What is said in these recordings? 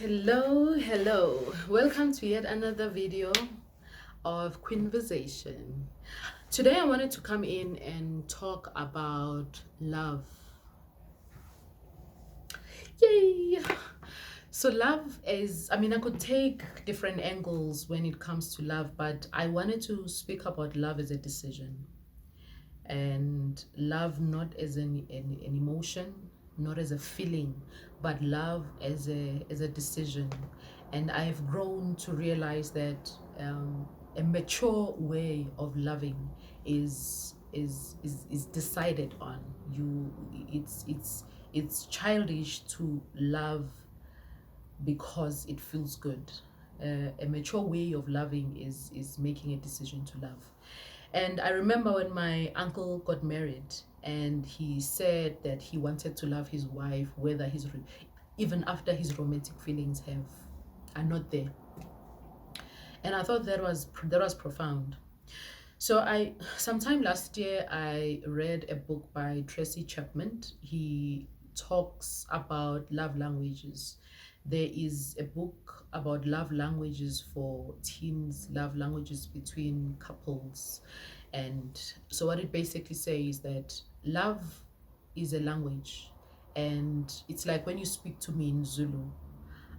Hello. Welcome to yet another video of Conversation. Today I wanted to come in and talk about love. Yay! So love is, I could take different angles when it comes to love, but I wanted to speak about love as a decision. And love not as an emotion, not as a feeling, but love as a decision. And I've grown to realize that a mature way of loving is decided on. It's childish to love because it feels good. A mature way of loving is making a decision to love. And I remember when my uncle got married and he said that he wanted to love his wife, whether even after his romantic feelings are not there. And I thought that was profound. So sometime last year I read a book by Tracy Chapman. He talks about love languages. There is a book about love languages for teens, love languages between couples. And so what it basically says is that love is a language, and it's like when you speak to me in Zulu,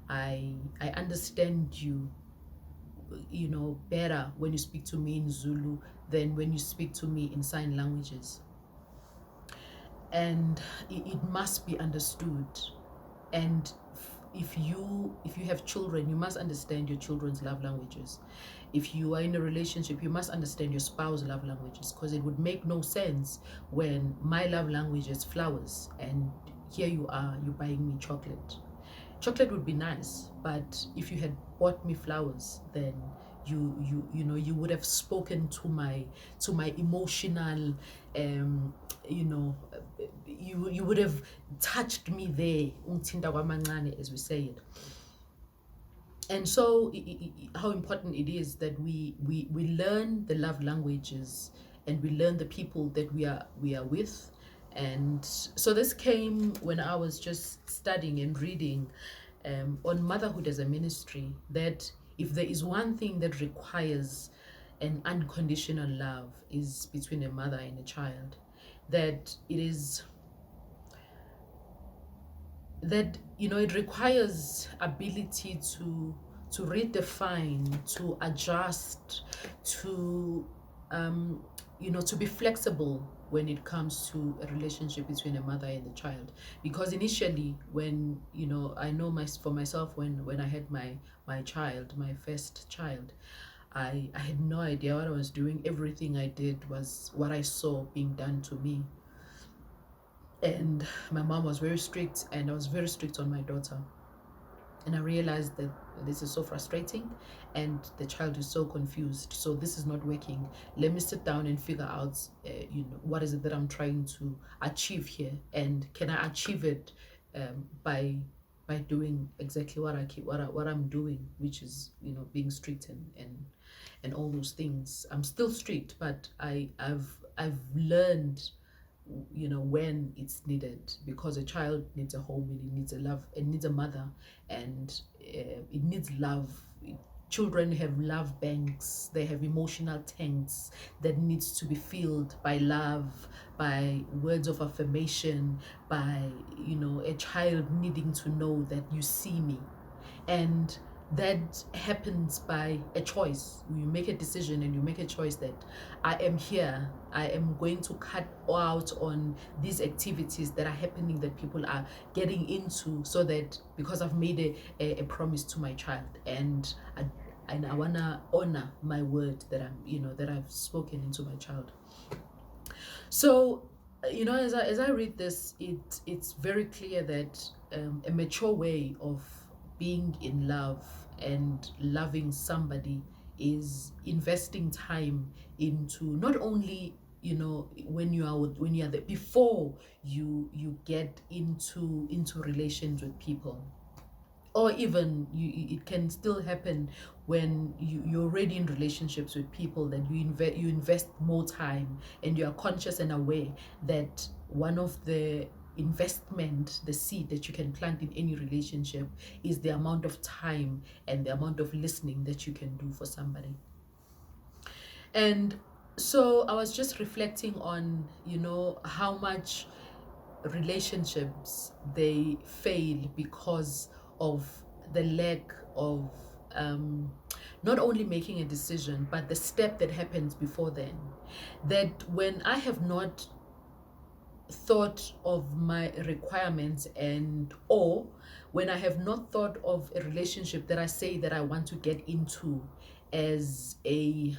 I understand you better when you speak to me in Zulu than when you speak to me in sign languages. And it must be understood. And if you have children, you must understand your children's love languages. If you are in a relationship, you must understand your spouse's love languages, because it would make no sense when my love language is flowers and here you are, you're buying me chocolate. Chocolate would be nice, but if you had bought me flowers, then you would have spoken to my emotional you would have touched me there, as we say it. And so how important it is that we learn the love languages, and we learn the people that we are with. And so this came when I was just studying and reading on motherhood as a ministry, that if there is one thing that requires an unconditional love is between a mother and a child, that it is that it requires ability to redefine, to adjust, to to be flexible when it comes to a relationship between a mother and a child. Because initially, when I know for myself, when I had my child, my first child, I had no idea what I was doing. Everything I did was what I saw being done to me. And my mom was very strict, and I was very strict on my daughter. And I realized that this is so frustrating, and the child is so confused. So this is not working. Let me sit down and figure out, what is it that I'm trying to achieve here, and can I achieve it by doing exactly what I'm doing, which is being strict and all those things. I'm still strict, but I've learned when it's needed, because a child needs a home, and it needs a love, it needs a mother, and it needs love. Children have love banks, they have emotional tanks that needs to be filled by love, by words of affirmation, by a child needing to know that you see me. And that happens by a choice. You make a decision and you make a choice that I am here, I am going to cut out on these activities that are happening, that people are getting into, so that because I've made a promise to my child, and I want to honor my word that that I've spoken into my child. So as I read this, it's very clear that a mature way of being in love and loving somebody is investing time into, not only when you're there, before you get into relations with people, or even it can still happen when you're already in relationships with people, that you invest more time, and you are conscious and aware that one of the investment, the seed that you can plant in any relationship, is the amount of time and the amount of listening that you can do for somebody. And so I was just reflecting on, how much relationships they fail because of the lack of not only making a decision, but the step that happens before then. That when I have not thought of my requirements, or when I have not thought of a relationship that I say that I want to get into as a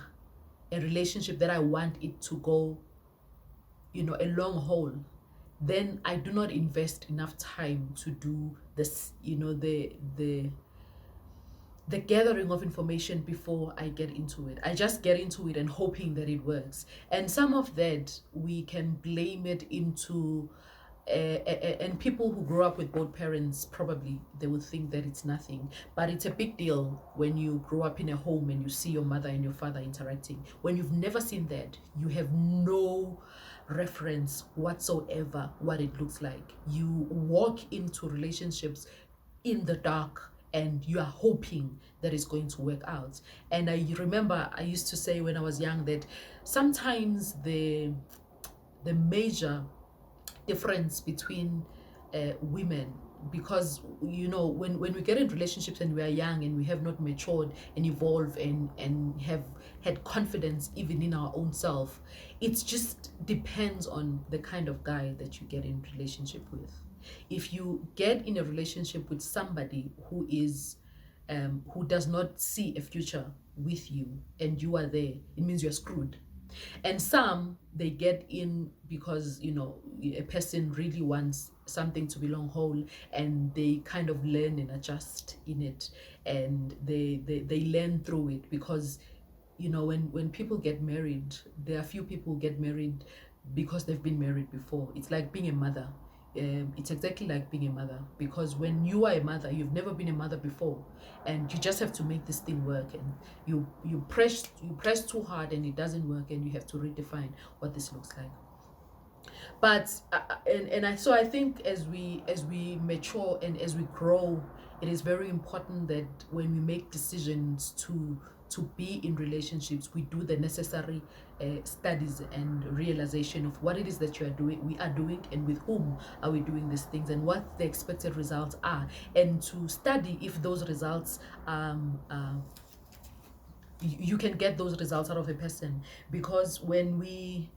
relationship that I want it to go, a long haul, then I do not invest enough time to do this, the gathering of information before I get into it. I just get into it and hoping that it works. And some of that we can blame it into and people who grow up with both parents, probably they would think that it's nothing, but it's a big deal when you grow up in a home and you see your mother and your father interacting. When you've never seen that, you have no reference whatsoever what it looks like. You walk into relationships in the dark and you are hoping that it's going to work out. And I remember I used to say when I was young that sometimes the major difference between women, because when we get in relationships and we are young and we have not matured and evolved and have had confidence even in our own self, it just depends on the kind of guy that you get in relationship with. If you get in a relationship with somebody who does not see a future with you and you are there, it means you're screwed. And some, they get in because a person really wants something to be long haul, and they kind of learn and adjust in it, and they learn through it. Because when people get married, there are few people who get married because they've been married before. It's like being a mother. It's exactly like being a mother, because when you are a mother, you've never been a mother before, and you just have to make this thing work, and you press too hard and it doesn't work, and you have to redefine what this looks like. But so I think as we mature and as we grow, it is very important that when we make decisions to be in relationships, we do the necessary studies and realization of what it is that we are doing, and with whom are we doing these things, and what the expected results are, and to study if those results you can get those results out of a person. Because when we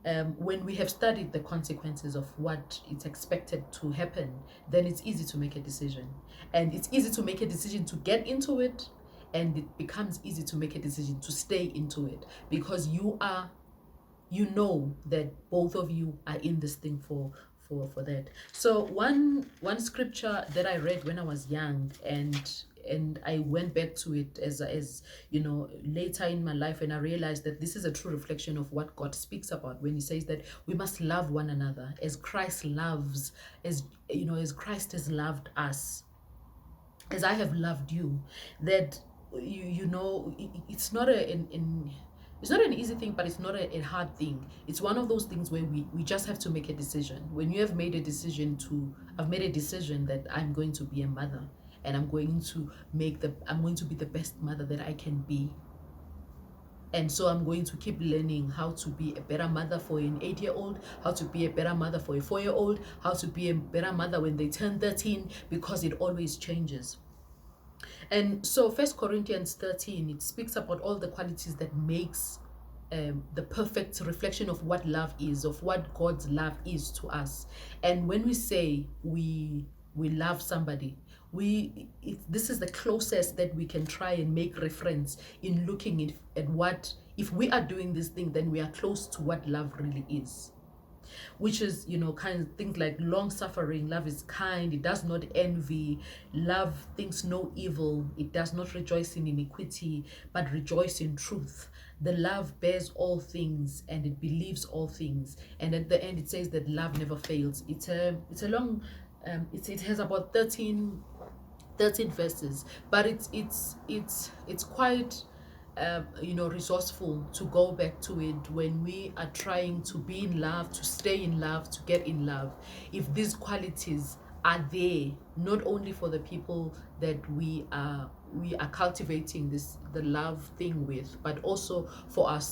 have studied the consequences of what is expected to happen, then it's easy to make a decision. And it's easy to make a decision to get into it, and it becomes easy to make a decision to stay into it, because you know that both of you are in this thing for that. So one scripture that I read when I was young, and I went back to it as later in my life, and I realized that this is a true reflection of what God speaks about when he says that we must love one another as Christ loves, as Christ has loved us, as I have loved you. That it's not it's not an easy thing, but it's not a hard thing. It's one of those things where we just have to make a decision. When you have made a decision I've made a decision that I'm going to be a mother, and I'm going to be the best mother that I can be. And so I'm going to keep learning how to be a better mother for an 8-year-old, how to be a better mother for a 4-year-old, how to be a better mother when they turn 13, because it always changes. And so 1 Corinthians 13, it speaks about all the qualities that makes the perfect reflection of what love is, of what God's love is to us. And when we say we love somebody, this is the closest that we can try and make reference in looking at what, if we are doing this thing, then we are close to what love really is. Which is, kind of things like long suffering, love is kind, it does not envy, love thinks no evil, it does not rejoice in iniquity, but rejoice in truth. The love bears all things, and it believes all things. And at the end it says that love never fails. It's a long it has about 13 verses, but it's quite resourceful to go back to it when we are trying to be in love, to stay in love, to get in love. If these qualities are there, not only for the people that we are cultivating the love thing with, but also for ourselves.